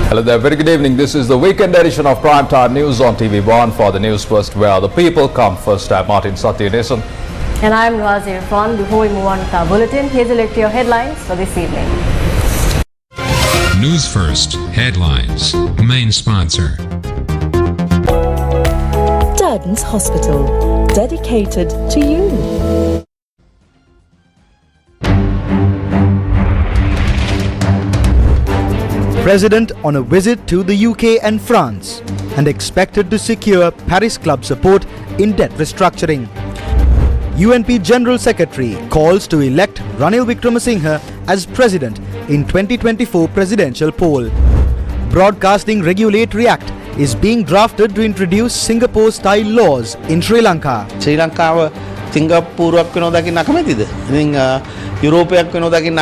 Hello there, very good evening. This is the weekend edition of Primetime News on TV1 for the news first where the people come first. I'm Martin Satyanesan. And I'm Razir Irfan. Before we move on with our bulletin, here's a look at your headlines for this evening. News first, headlines. Main sponsor. Durden's Hospital, dedicated to you. President on a visit to the UK and France and expected to secure Paris Club support in debt restructuring. UNP General Secretary calls to elect Ranil Wickremesinghe as President in 2024 presidential poll. Broadcasting Regulatory Act is being drafted to introduce Singapore-style laws in Sri Lanka. Sri Lanka Singapore European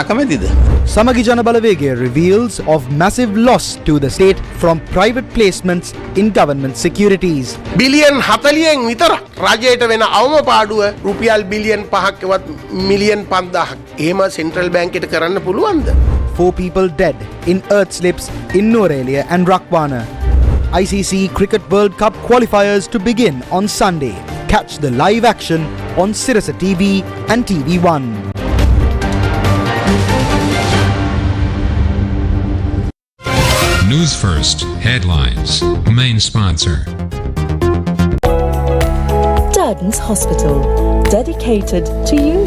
Samagi Jana Balawege reveals of massive loss to the state from private placements in government securities. Billion 40න් විතර රජයට වෙන අවම පාඩුව රුපියල් billion 5ක්වත් million 5000ක්. එහෙම central බැංකුවට කරන්න පුළුවන්ද? 4 people dead in earth slips in Norelia and Rakwana. ICC Cricket World Cup qualifiers to begin on Sunday. Catch the live action on Sirasa TV and TV1. News first, headlines. Main sponsor. Durden's Hospital, dedicated to you.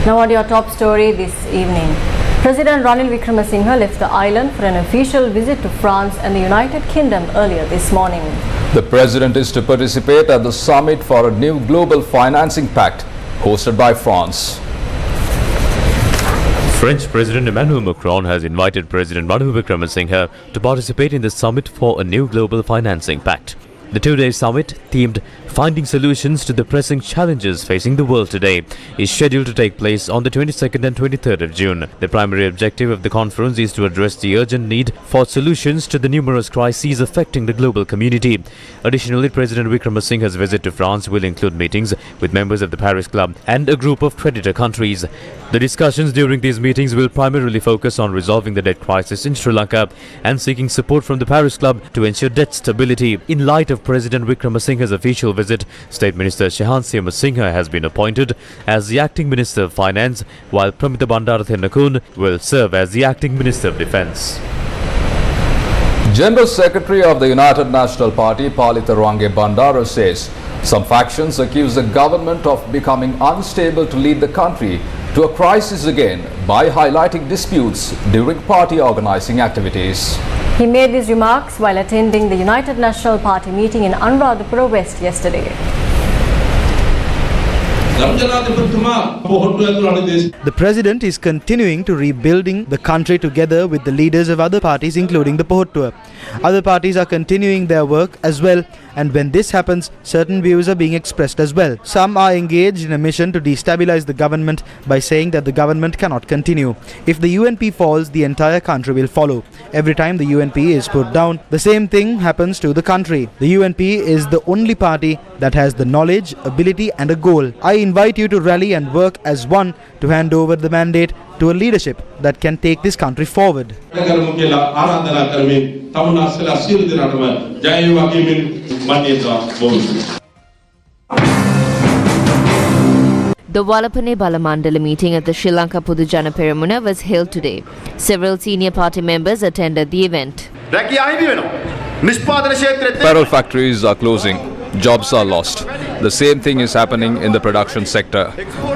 Now on to your top story this evening. President Ranil Wickremesinghe left the island for an official visit to France and the United Kingdom earlier this morning. The president is to participate at the summit for a new global financing pact hosted by France. French President Emmanuel Macron has invited President Ranil Wickremesinghe to participate in the summit for a new global financing pact. The two-day summit, themed Finding Solutions to the Pressing Challenges Facing the World Today, is scheduled to take place on the 22nd and 23rd of June. The primary objective of the conference is to address the urgent need for solutions to the numerous crises affecting the global community. Additionally, President Wickremesinghe's visit to France will include meetings with members of the Paris Club and a group of creditor countries. The discussions during these meetings will primarily focus on resolving the debt crisis in Sri Lanka and seeking support from the Paris Club to ensure debt stability. In light of President Wickremesinghe's official visit, State Minister Shehan Singha has been appointed as the Acting Minister of Finance, while Pramita Bandarathenakun will serve as the Acting Minister of Defence. General Secretary of the United National Party, Palitha Range Bandara, says some factions accuse the government of becoming unstable to lead the country to a crisis again by highlighting disputes during party organising activities. He made these remarks while attending the United National Party meeting in Anuradhapura West yesterday. The president is continuing to rebuilding the country together with the leaders of other parties, including the Pohottuwa. Other parties are continuing their work as well, and when this happens, certain views are being expressed as well. Some are engaged in a mission to destabilize the government by saying that the government cannot continue. If the UNP falls, the entire country will follow. Every time the UNP is put down, the same thing happens to the country. The UNP is the only party that has the knowledge, ability and a goal. I invite you to rally and work as one to hand over the mandate to a leadership that can take this country forward. The Walapane Balamandala meeting at the Sri Lanka Pudujana Peramuna was held today. Several senior party members attended the event. Apparel factories are closing. Jobs are lost. The same thing is happening in the production sector.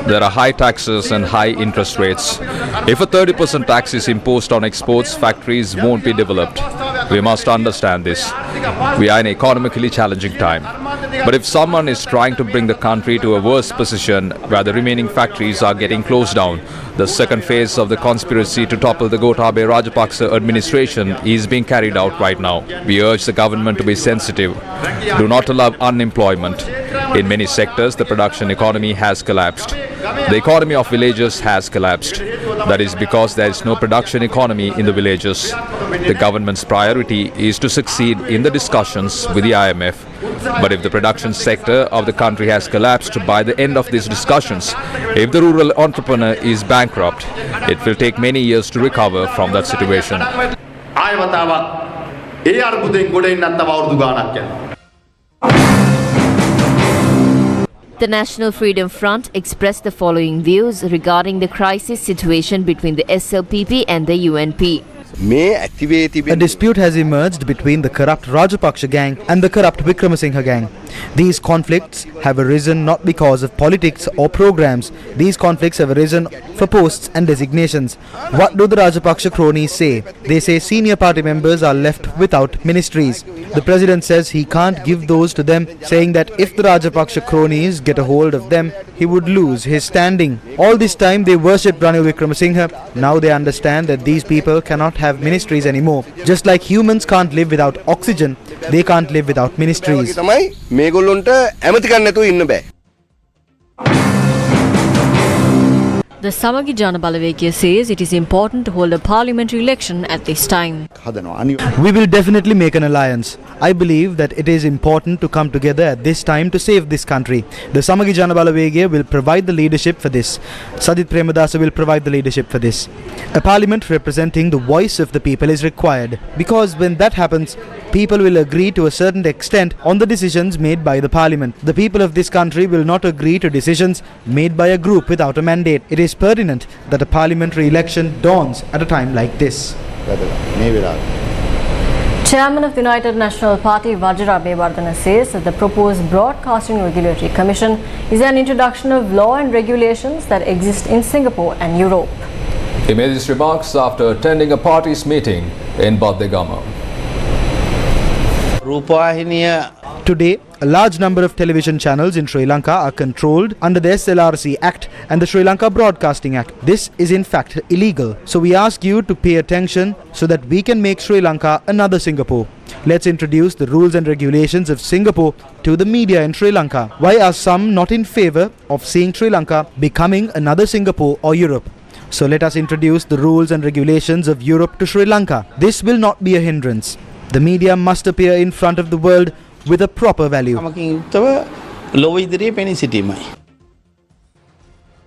There are high taxes and high interest rates. If a 30% tax is imposed on exports, factories won't be developed. We must understand this. We are in an economically challenging time. But if someone is trying to bring the country to a worse position where the remaining factories are getting closed down, the second phase of the conspiracy to topple the Gotabaya Rajapaksa administration is being carried out right now. We urge the government to be sensitive. Do not allow unemployment. In many sectors, the production economy has collapsed. The economy of villages has collapsed. That is because there is no production economy in the villages. The government's priority is to succeed in the discussions with the IMF But if the production sector of the country has collapsed by the end of these discussions, if the rural entrepreneur is bankrupt, it will take many years to recover from that situation. The National Freedom Front expressed the following views regarding the crisis situation between the SLPP and the UNP. A dispute has emerged between the corrupt Rajapaksa gang and the corrupt Wickramasinghe gang. These conflicts have arisen not because of politics or programs. These conflicts have arisen for posts and designations. What do the Rajapaksa cronies say? They say senior party members are left without ministries. The president says he can't give those to them, saying that if the Rajapaksa cronies get a hold of them, he would lose his standing. All this time they worshipped Ranil Wickramasinghe. Now they understand that these people cannot have ministries anymore. Just like humans can't live without oxygen, they can't live without ministries. The Samagi Jana Balawekya says it is important to hold a parliamentary election at this time. We will definitely make an alliance. I believe that it is important to come together at this time to save this country. The Samagi Jana Balawekya will provide the leadership for this. Sadit Premadasa will provide the leadership for this. A parliament representing the voice of the people is required, because when that happens, people will agree to a certain extent on the decisions made by the parliament. The people of this country will not agree to decisions made by a group without a mandate. It is pertinent that a parliamentary election dawns at a time like this. Chairman of the United National Party Vajra Abeyewardena says that the proposed Broadcasting Regulatory Commission is an introduction of law and regulations that exist in Singapore and Europe. He made these remarks after attending a party's meeting in Baddegama. Today, a large number of television channels in Sri Lanka are controlled under the SLRC Act and the Sri Lanka Broadcasting Act. This is in fact illegal. So we ask you to pay attention so that we can make Sri Lanka another Singapore. Let's introduce the rules and regulations of Singapore to the media in Sri Lanka. Why are some not in favor of seeing Sri Lanka becoming another Singapore or Europe? So let us introduce the rules and regulations of Europe to Sri Lanka. This will not be a hindrance. The media must appear in front of the world with a proper value.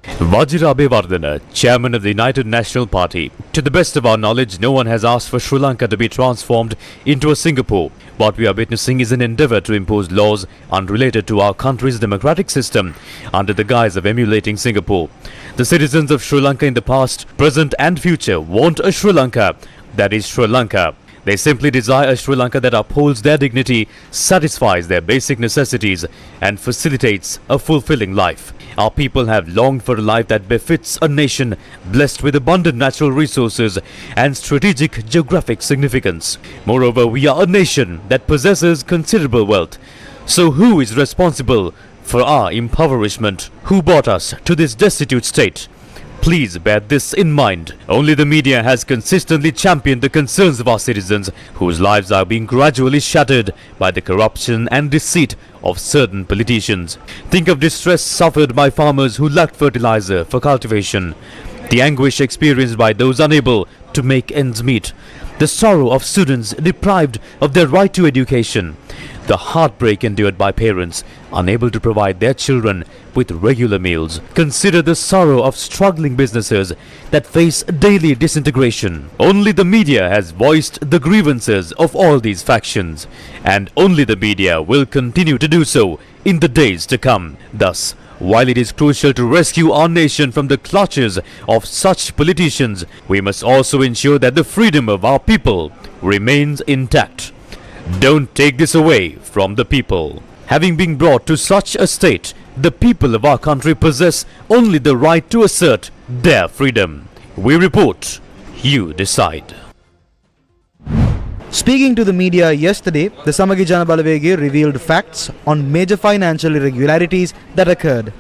Vajra Abeyewardena, Chairman of the United National Party. To the best of our knowledge, no one has asked for Sri Lanka to be transformed into a Singapore. What we are witnessing is an endeavour to impose laws unrelated to our country's democratic system under the guise of emulating Singapore. The citizens of Sri Lanka in the past, present and future want a Sri Lanka that is Sri Lanka. They simply desire a Sri Lanka that upholds their dignity, satisfies their basic necessities and facilitates a fulfilling life. Our people have longed for a life that befits a nation blessed with abundant natural resources and strategic geographic significance. Moreover, we are a nation that possesses considerable wealth. So who is responsible for our impoverishment? Who brought us to this destitute state? Please bear this in mind. Only the media has consistently championed the concerns of our citizens, whose lives are being gradually shattered by the corruption and deceit of certain politicians. Think of distress suffered by farmers who lacked fertilizer for cultivation, the anguish experienced by those unable to make ends meet, the sorrow of students deprived of their right to education, the heartbreak endured by parents unable to provide their children with regular meals. Consider the sorrow of struggling businesses that face daily disintegration. Only the media has voiced the grievances of all these factions, and only the media will continue to do so in the days to come. Thus, while it is crucial to rescue our nation from the clutches of such politicians, we must also ensure that the freedom of our people remains intact. Don't take this away from the people. Having been brought to such a state, the people of our country possess only the right to assert their freedom. We report, you decide. Speaking to the media yesterday, the Samagi Jana Balawekya revealed facts on major financial irregularities that occurred.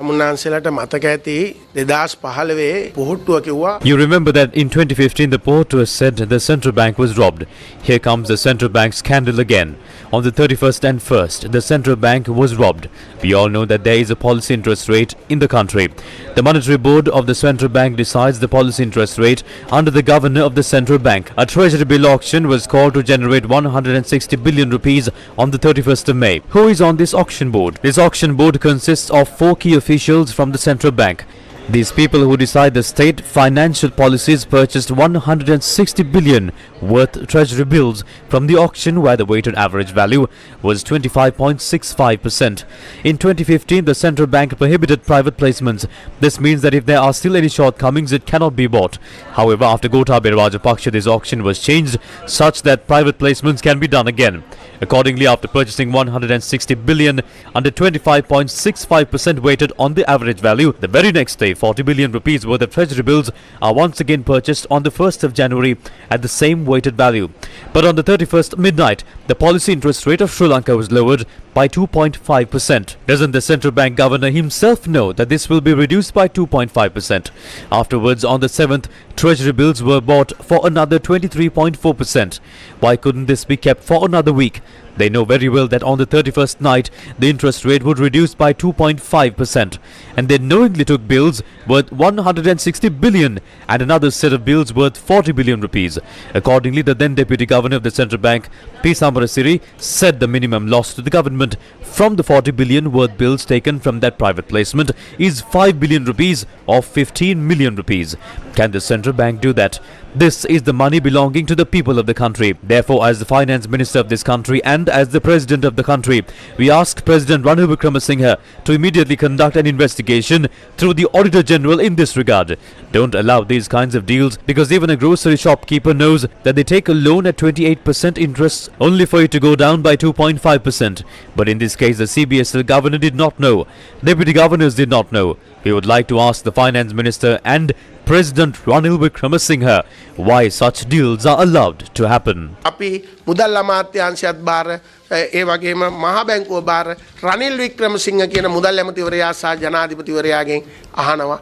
මුන්නාන්සේලාට මතක ඇති 2015 පොහොට්ටුව කිව්වා. You remember that in 2015 the port was said the central bank was robbed. Here comes the central bank scandal again. On the 31st and 1st, the central bank was robbed. We all know that there is a policy interest rate in the country. The monetary board of the central bank decides the policy interest rate under the governor of the central bank. A treasury bill auction was called to generate 160 billion rupees on the 31st of May. Who is on this auction board? This auction board consists of 4 key officials from the central bank. These people who decide the state financial policies purchased 160 billion worth treasury bills from the auction, where the weighted average value was 25.65%. In 2015, the central bank prohibited private placements. This means that if there are still any shortcomings, it cannot be bought. However, after Gotabaya Rajapaksa, this auction was changed such that private placements can be done again. Accordingly, after purchasing 160 billion under 25.65% weighted on the average value, the very next day 40 billion rupees worth of treasury bills are once again purchased on the 1st of January at the same weighted value. But on the 31st midnight, the policy interest rate of Sri Lanka was lowered by 2.5%. Doesn't the central bank governor himself know that this will be reduced by 2.5%? Afterwards, on the 7th, treasury bills were bought for another 23.4%. Why couldn't this be kept for another week? They know very well that on the 31st night, the interest rate would reduce by 2.5%. And they knowingly took bills worth 160 billion and another set of bills worth 40 billion rupees. Accordingly, the then Deputy Governor of the Central Bank, P. Samarasiri, said the minimum loss to the government from the 40 billion worth bills taken from that private placement is 5 billion rupees or 15 million rupees. Can the Central Bank do that? This is the money belonging to the people of the country. Therefore, as the Finance Minister of this country and as the President of the country, we ask President Ranil Wickremesinghe to immediately conduct an investigation through the Auditor General in this regard. Don't allow these kinds of deals, because even a grocery shopkeeper knows that they take a loan at 28% interest only for it to go down by 2.5%. But in this case, the CBSL governor did not know. Deputy governors did not know. We would like to ask the Finance Minister and President Ranil Wickremesinghe why such deals are allowed to happen. අපි මුදල් අමාත්‍යාංශයත් බාර ඒ වගේම මහා බැංකුව බාර රනිල් වික්‍රමසිංහ කියන මුදල් ඇමතිවරයා සහ ජනාධිපතිවරයාගෙන් අහනවා.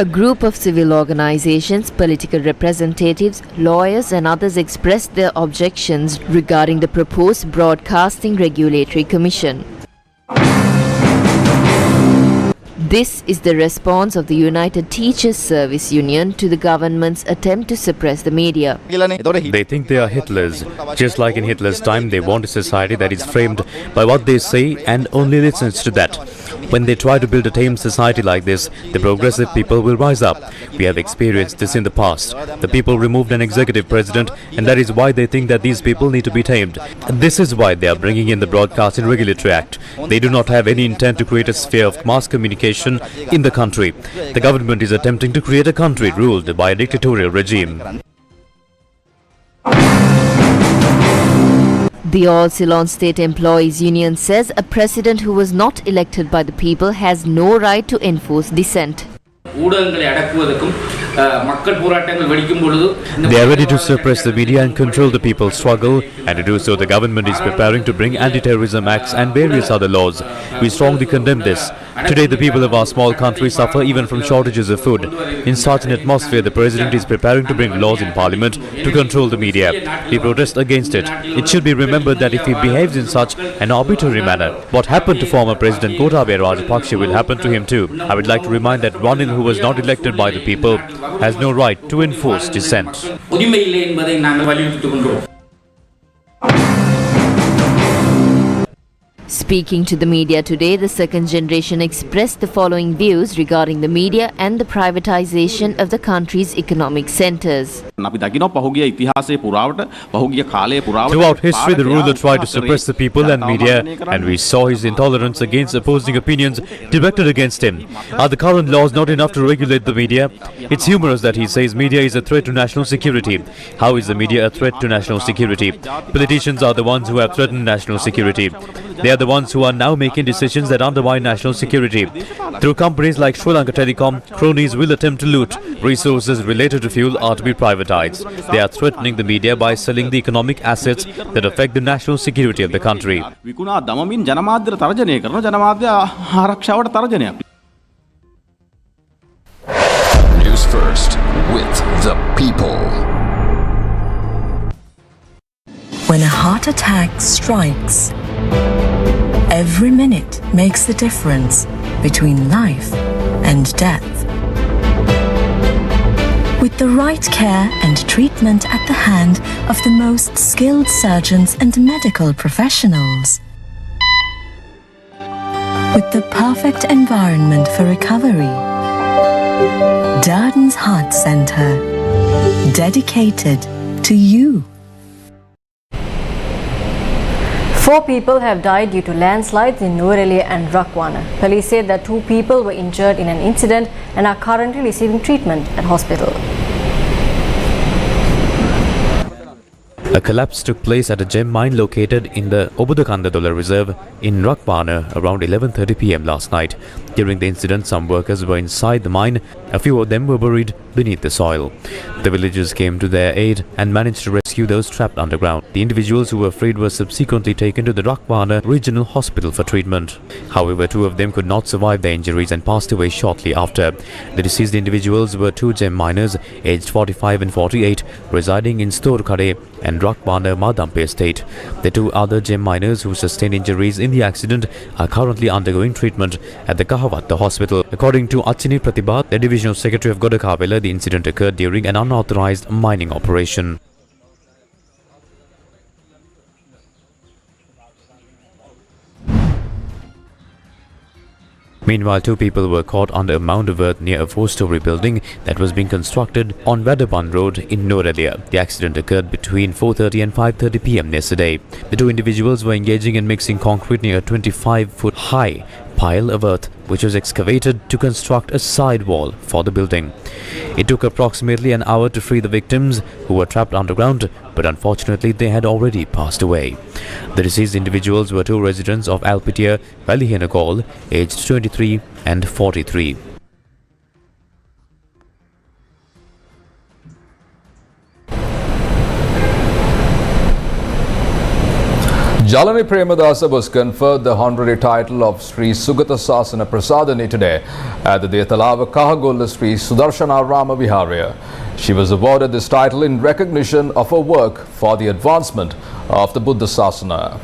A group of civil organizations, political representatives, lawyers and others expressed their objections regarding the proposed Broadcasting Regulatory Commission. This is the response of the United Teachers Service Union to the government's attempt to suppress the media. They think they are Hitlers. Just like in Hitler's time, they want a society that is framed by what they say and only listens to that. When they try to build a tame society like this, the progressive people will rise up. We have experienced this in the past. The people removed an executive president, and that is why they think that these people need to be tamed. This is why they are bringing in the Broadcasting Regulatory Act. They do not have any intent to create a sphere of mass communication in the country. The government is attempting to create a country ruled by a dictatorial regime. The All Ceylon State Employees Union says a president who was not elected by the people has no right to enforce dissent. ஊடகங்களை அடக்குவதற்கும் மக்கள் போராட்டங்கள் வெடிக்கும் பொழுது They are ready to suppress the media and control the people's struggle, and to do so the government is preparing to bring anti-terrorism acts and various other laws. We strongly condemn this. Today the people of our small country suffer even from shortages of food. In such an atmosphere, the president is preparing to bring laws in parliament to control the media. We protest against it. It should be remembered that if he behaves in such an arbitrary manner, what happened to former President Gotabaya Rajapaksa will happen to him too. I would like to remind that Ranil, who was not elected by the people, has no right to enforce dissent. உரிமை இல்லை என்பதை நாங்கள் வலியுறுத்திக் கொண்டோம். Speaking to the media today, the second generation expressed the following views regarding the media and the privatization of the country's economic centers. Throughout history, the ruler tried to suppress the people and media, and we saw his intolerance against opposing opinions directed against him. Are the current laws not enough to regulate the media? It's humorous that he says media is a threat to national security. How is the media a threat to national security? Politicians are the ones who have threatened national security. They are the ones who are now making decisions that undermine national security. Through companies like Sri Lanka Telecom, cronies will attempt to loot. Resources related to fuel are to be privatized. They are threatening the media by selling the economic assets that affect the national security of the country. News first with the people. When a heart attack strikes, every minute makes the difference between life and death. With the right care and treatment at the hand of the most skilled surgeons and medical professionals. With the perfect environment for recovery. Darden's Heart Centre, dedicated to you. 4 people have died due to landslides in Nuwara and Rakwana. Police said that 2 people were injured in an incident and are currently receiving treatment at hospital. A collapse took place at a gem mine located in the Obudakandadola Reserve in Rakwana around 11:30 p.m. last night. During the incident, some workers were inside the mine. A few of them were buried beneath the soil. The villagers came to their aid and managed to rescue those trapped underground. The individuals who were freed were subsequently taken to the Rakwana Regional Hospital for treatment. However, 2 of them could not survive their injuries and passed away shortly after. The deceased individuals were 2 gem miners aged 45 and 48 residing in Storkare and Rakwana Madampe estate. The 2 other gem miners who sustained injuries in the accident are currently undergoing treatment at the Kahavatta hospital. According to Achini Pratibha, the Divisional Secretary of Godakavela, the incident occurred during an unauthorized mining operation. Meanwhile, 2 people were caught under a mound of earth near a 4-story building that was being constructed on Vadapan Road in Noralia. The accident occurred between 4:30 and 5:30 p.m. yesterday. The 2 individuals were engaging in mixing concrete near a 25-foot high pile of earth which was excavated to construct a side wall for the building. It took approximately an hour to free the victims who were trapped underground, but unfortunately they had already passed away. The deceased individuals were 2 residents of Alpitia, Valihenagol, aged 23 and 43. Jalani Premadasa was conferred the honorary title of Sri Sugata Sasana Prasadani today at the Detalava Kahagolla Sri Sudarshana Rama Viharya. She was awarded this title in recognition of her work for the advancement of the Buddha Sasana.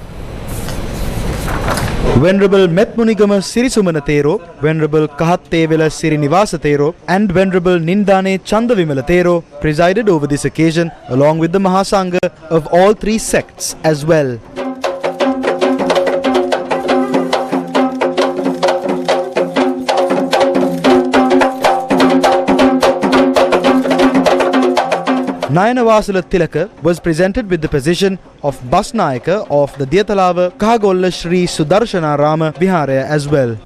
Venerable Metmunigama Sirisumana Thero, Venerable Kahattevela Sirinivasa Thero and Venerable Nindane Chandavimala Thero presided over this occasion along with the Mahasangha of all 3 sects as well. Nayanawasala Tilaka was presented with the position of Bus Nayaka of the Diyatalava Kahagolla Sri Sudarshana Rama Viharya as well.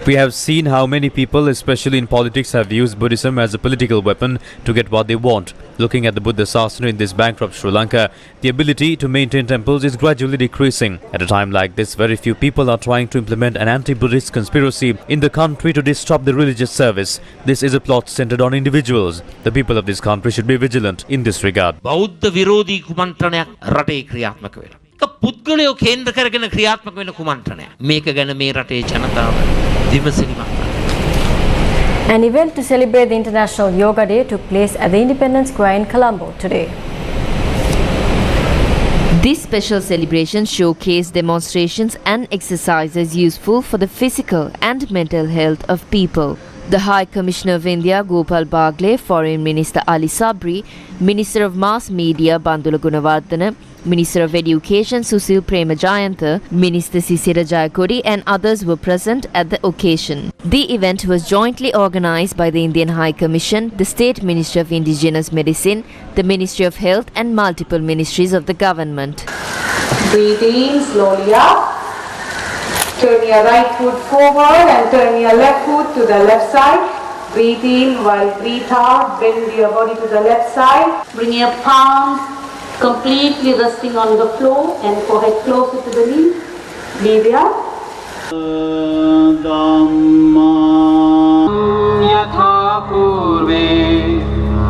We have seen how many people, especially in politics, have used Buddhism as a political weapon to get what they want. Looking at the Buddha Sasana in this bankrupt Sri Lanka, the ability to maintain temples is gradually decreasing. At a time like this, very few people are trying to implement an anti-Buddhist conspiracy in the country to disrupt the religious service. This is a plot centered on individuals. The people of this country should be vigilant in this regard. පුද්ගලයෝ කේන්ද්‍ර කරගෙන ක්‍රියාත්මක වෙන කුමන්ත්‍රණයක්. මේක ගැන මේ රටේ ජනතාව විමසිලිමත්. An event to celebrate the International Yoga Day took place at the Independence Square in Colombo today. This special celebration showcased demonstrations and exercises useful for the physical and mental health of people. The High Commissioner of India, Gopal Bagle, Foreign Minister Ali Sabri, Minister of Mass Media, Bandula Gunawardena, Minister of Education, Susil Premajayantha, Minister Sisira Jayakodi and others were present at the occasion. The event was jointly organized by the Indian High Commission, the State Ministry of Indigenous Medicine, the Ministry of Health and multiple ministries of the government. Breathe in slowly up. Turn your right foot forward and turn your left foot to the left side. Breathe in while breathe out. Bend your body to the left side. Bring your palms completely resting on the floor and forehead closer to the knee. Breathe out.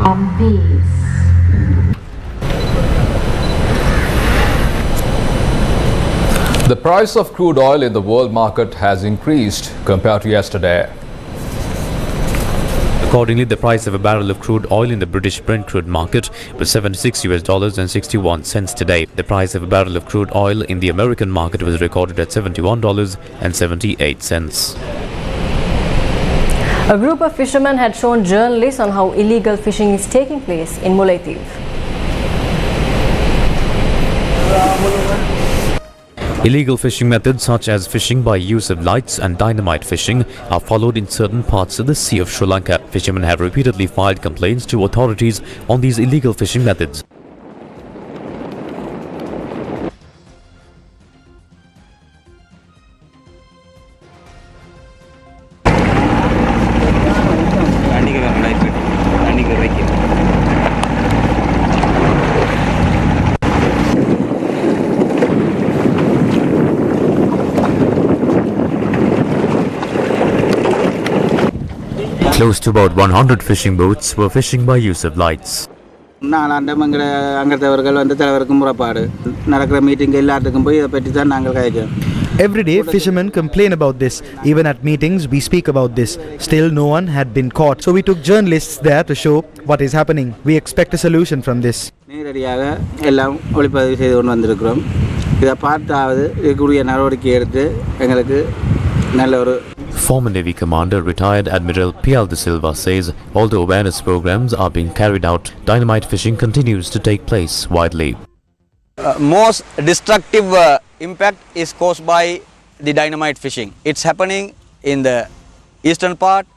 And peace. The price of crude oil in the world market has increased compared to yesterday. Accordingly, the price of a barrel of crude oil in the British Brent crude market was $76 and 61 cents today. The price of a barrel of crude oil in the American market was recorded at $71 and 78 cents. A group of fishermen had shown journalists on how illegal fishing is taking place in Bulletin. Illegal fishing methods such as fishing by use of lights and dynamite fishing are followed in certain parts of the Sea of Sri Lanka. Fishermen have repeatedly filed complaints to authorities on these illegal fishing methods. Close to about 100 fishing boats were fishing by use of lights. Every day, fishermen complain about this. Even at meetings, we speak about this. Still, no one had been caught. So we took journalists there to show what is happening. We expect a solution from this. Former Navy Commander retired Admiral Pial de Silva says although awareness programs are being carried out, dynamite fishing continues to take place widely. Most destructive impact is caused by the dynamite fishing. It's happening in the eastern part,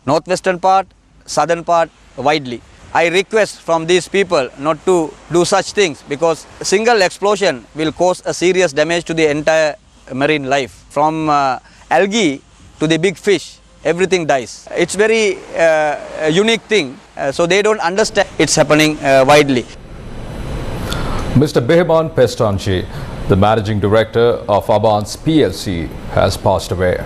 northwestern part, southern part widely. I request from these people not to do such things because a single explosion will cause a serious damage to the entire marine life. From algae to the big fish, everything dies. It's very unique thing, so they don't understand it's happening widely. Mr. Behman Pestanji, the managing director of Abans PLC, has passed away.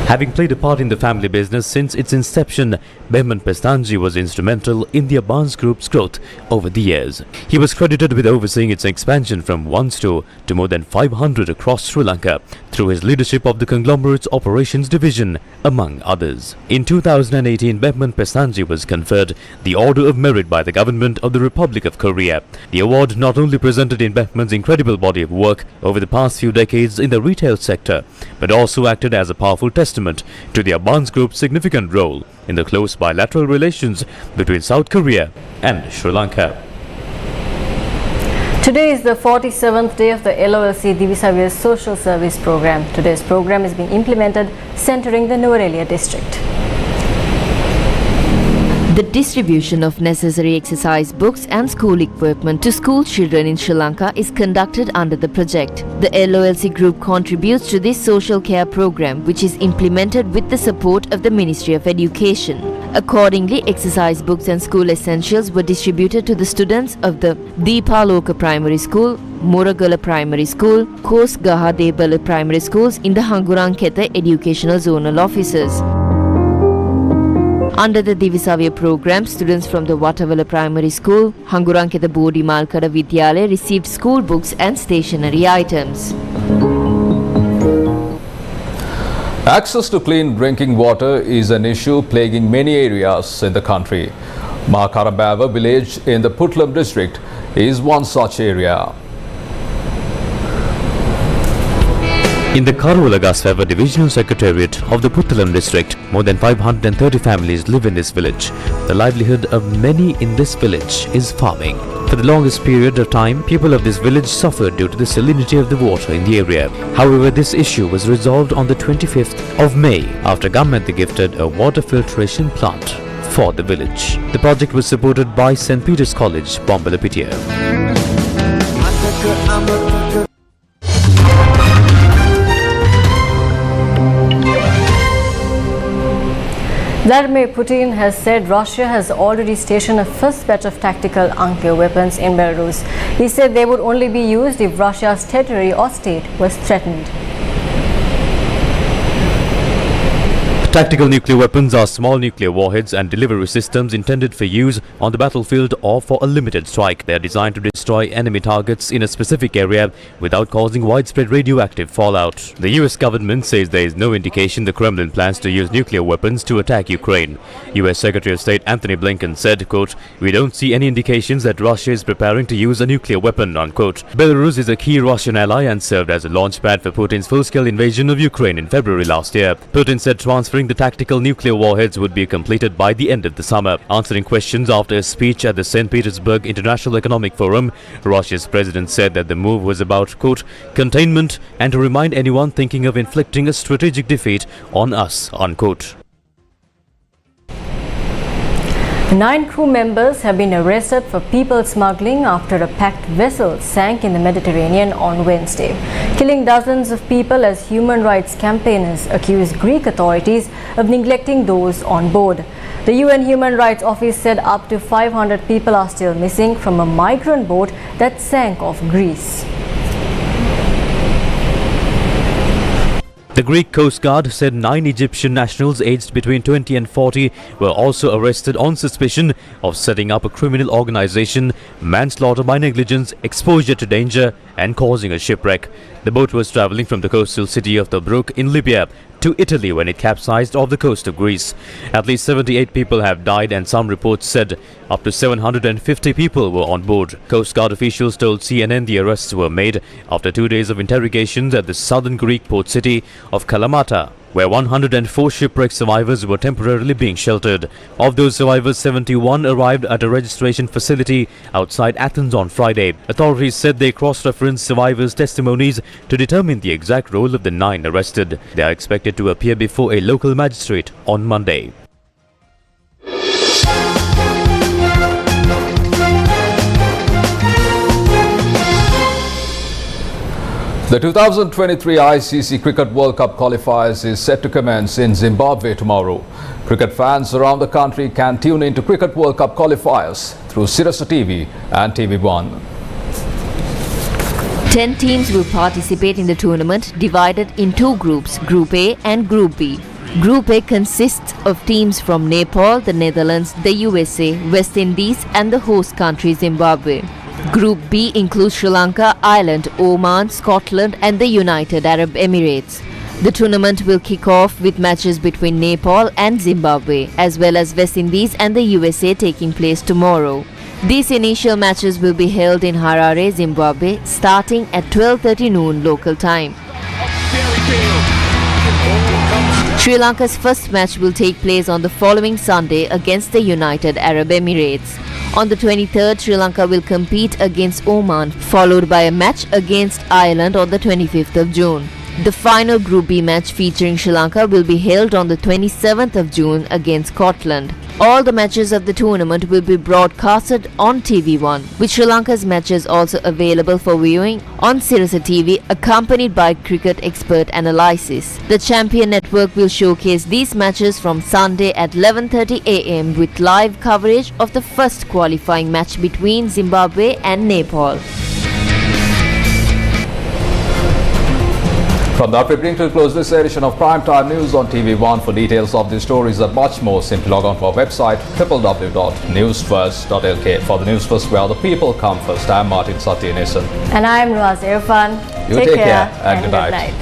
Having played a part in the family business since its inception, Behman Pestanji was instrumental in the Abans Group's growth over the years. He was credited with overseeing its expansion from one store to more than 500 across Sri Lanka through his leadership of the conglomerate's operations division, among others. In 2018, Behman Pestanji was conferred the Order of Merit by the Government of the Republic of Korea. The award not only presented in Behman's incredible body of work over the past few decades in the retail sector, but also acted as a powerful testament to the Abans Group's significant role in the close bilateral relations between South Korea and Sri Lanka. Today is the 47th day of the LOLC Divisary social service program. Today's program is being implemented centering the Nuwara district. The distribution of necessary exercise books and school equipment to school children in Sri Lanka is conducted under the project. The LOLC group contributes to this social care program, which is implemented with the support of the Ministry of Education. Accordingly, exercise books and school essentials were distributed to the students of the Deepaloka Primary School, Muragala Primary School, Kos Gahadebala Primary Schools in the Hanguranketa Educational Zonal Offices. Under the Divisary program, students from the Watavala Primary School, Hanguranketa Bodhi Malkada Vidyalaya received school books and stationery items. Access to clean drinking water is an issue plaguing many areas in the country. Makarabava village in the Puttalam district is one such area. In the Karulagasweva Divisional Secretariat of the Puttalam district, more than 530 families live in this village. The livelihood of many in this village is farming. For the longest period of time, people of this village suffered due to the salinity of the water in the area. However, this issue was resolved on the 25th of May after government gifted a water filtration plant for the village. The project was supported by St. Peter's College, Bombalapitia. Vladimir Putin has said Russia has already stationed a first batch of tactical nuclear weapons in Belarus. He said they would only be used if Russia's territory or state was threatened. Tactical nuclear weapons are small nuclear warheads and delivery systems intended for use on the battlefield or for a limited strike. They are designed to destroy enemy targets in a specific area without causing widespread radioactive fallout. The US government says there is no indication the Kremlin plans to use nuclear weapons to attack Ukraine. US Secretary of State Anthony Blinken said, quote, "We don't see any indications that Russia is preparing to use a nuclear weapon," unquote. Belarus is a key Russian ally and served as a launchpad for Putin's full-scale invasion of Ukraine in February last year. Putin said transferring the tactical nuclear warheads would be completed by the end of the summer. Answering questions after a speech at the St. Petersburg International Economic Forum, Russia's president said that the move was about, quote, "containment and to remind anyone thinking of inflicting a strategic defeat on us," unquote. 9 crew members have been arrested for people smuggling after a packed vessel sank in the Mediterranean on Wednesday, killing dozens of people as human rights campaigners accuse Greek authorities of neglecting those on board. The UN Human Rights Office said up to 500 people are still missing from a migrant boat that sank off Greece. The Greek Coast Guard said 9 Egyptian nationals aged between 20 and 40 were also arrested on suspicion of setting up a criminal organization, manslaughter by negligence, exposure to danger, and causing a shipwreck. The boat was traveling from the coastal city of Tobruk in Libya to Italy when it capsized off the coast of Greece. At least 78 people have died and some reports said up to 750 people were on board. Coast Guard officials told CNN the arrests were made after 2 days of interrogations at the southern Greek port city of Kalamata, where 104 shipwreck survivors were temporarily being sheltered. Of those survivors, 71 arrived at a registration facility outside Athens on Friday. Authorities said they cross-referenced survivors' testimonies to determine the exact role of the 9 arrested. They are expected to appear before a local magistrate on Monday. The 2023 ICC Cricket World Cup qualifiers is set to commence in Zimbabwe tomorrow. Cricket fans around the country can tune into Cricket World Cup qualifiers through Sirasa TV and TV1. 10 teams will participate in the tournament, divided in 2 groups, Group A and Group B. Group A consists of teams from Nepal, the Netherlands, the USA, West Indies and the host country Zimbabwe. Group B includes Sri Lanka, Ireland, Oman, Scotland and the United Arab Emirates. The tournament will kick off with matches between Nepal and Zimbabwe, as well as West Indies and the USA taking place tomorrow. These initial matches will be held in Harare, Zimbabwe, starting at 12:30 noon local time. Sri Lanka's first match will take place on the following Sunday against the United Arab Emirates. On the 23rd, Sri Lanka will compete against Oman, followed by a match against Ireland on the 25th of June. The final Group B match featuring Sri Lanka will be held on the 27th of June against Scotland. All the matches of the tournament will be broadcasted on TV1, with Sri Lanka's matches also available for viewing on Sirasa TV, accompanied by cricket expert analysis. The Champion Network will showcase these matches from Sunday at 11:30 AM with live coverage of the first qualifying match between Zimbabwe and Nepal. From that, we bring to a close this edition of Primetime News on TV1. For details of these stories and much more, simply log on to our website www.newsfirst.lk. For the News First, where the people come first, I'm Martin Satyanesan. And I'm Raz Irfan. You take care and good night.